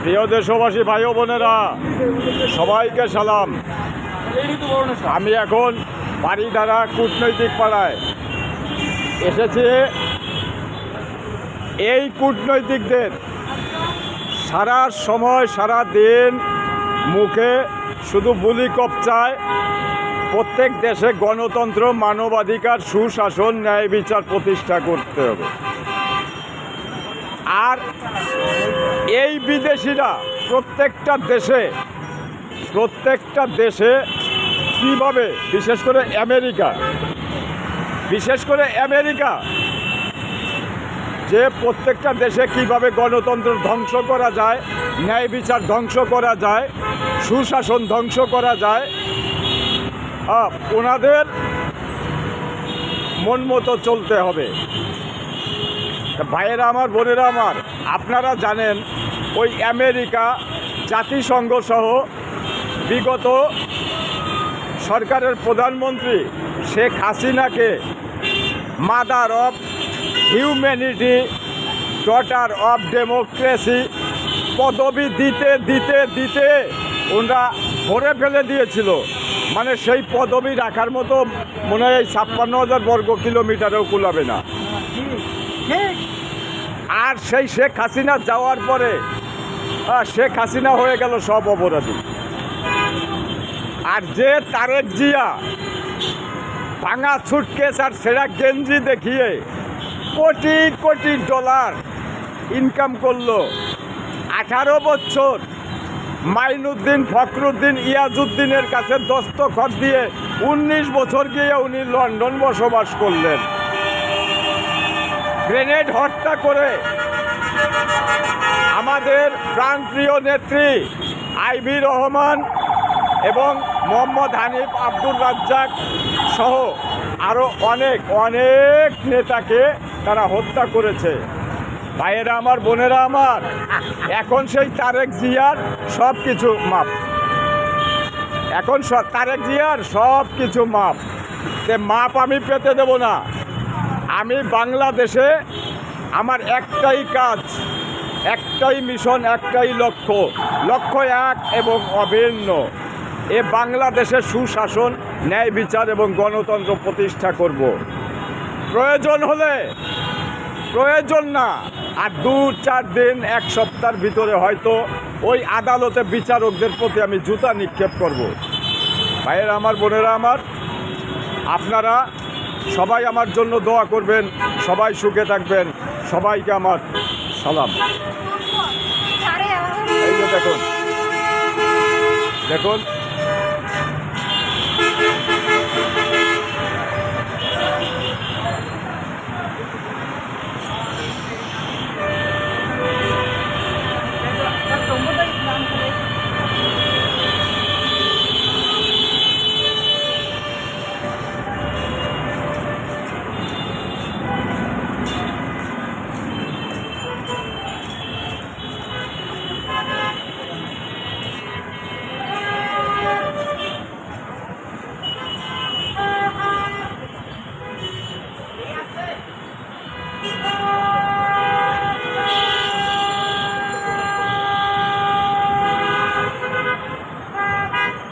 প্রিয় দেশবাসী ভাই ও বোনেরা, সবাইকে সালাম। আমি এখন বাড়িধারা কূটনৈতিক পাড়ায় এসেছি। এই কূটনৈতিকদের সারা সময় সারা দিন মুখে শুধু বুলি কপচায়। প্রত্যেক দেশে গণতন্ত্র, মানবাধিকার, সুশাসন, ন্যায় বিচার প্রতিষ্ঠা করতে হবে। আর এই বিদেশিরা প্রত্যেকটা দেশে কীভাবে, বিশেষ করে আমেরিকা যে প্রত্যেকটা দেশে কিভাবে গণতন্ত্র ধ্বংস করা যায়, ন্যায় বিচার ধ্বংস করা যায়, সুশাসন ধ্বংস করা যায়, ওনাদের মন মতো চলতে হবে। ভাইয়েরা আমার, বোনেরা আমার, আপনারা জানেন ওই আমেরিকা জাতিসংঘ সহ বিগত সরকারের প্রধানমন্ত্রী শেখ হাসিনাকে mother of humanity, daughter of democracy পদবি দিতে ওনারা ভরে ফেলে দিয়েছিল। মানে সেই পদবি রাখার মতো মনে হয় 56,000 বর্গ কিলোমিটারেও কুলাবে না। আর সেই শেখ হাসিনা যাওয়ার পরে শেখ হাসিনা হয়ে গেল সব অপরাধী। আর যে তারেক জিয়া ভাঙা সুটকেস আর সেরা গেঞ্জি দেখিয়ে কোটি কোটি ডলার ইনকাম করলো, 18 বছর মাইনুদ্দিন, ফখরুদ্দিন, ইয়াজউদ্দিনের কাছে দস্তখত দিয়ে 19 বছর গিয়ে উনি লন্ডন বসবাস করলেন। গ্রেনেড হত্যা করে আমাদের প্রাণপ্রিয় নেত্রী আইভি রহমান এবং মোহাম্মদ হানিফ, আব্দুর রাজ্জাক সহ আরও অনেক নেতাকে তারা হত্যা করেছে। ভাইয়েরা আমার, বোনেরা আমার, এখন সেই তারেক জিয়ার সব কিছু মাপ। এখন তারেক জিয়ার সব কিছু মাপ। সে মাপ আমি পেতে দেব না। আমি বাংলাদেশে আমার একটাই কাজ, একটাই মিশন, একটাই লক্ষ্য এক এবং অভিন্ন। এ বাংলাদেশে সুশাসন, ন্যায় বিচার এবং গণতন্ত্র প্রতিষ্ঠা করব। প্রয়োজন হলে, প্রয়োজন না আর 2-4 দিন, 1 সপ্তাহের ভিতরে হয়তো ওই আদালতে বিচারকদের প্রতি আমি জুতা নিক্ষেপ করব। ভাইয়েরা আমার, বোনেরা আমার, আপনারা সবাই আমার জন্য দোয়া করবেন, সবাই সুখে থাকবেন। সবাইকে আমার সালাম। এই যে দেখুন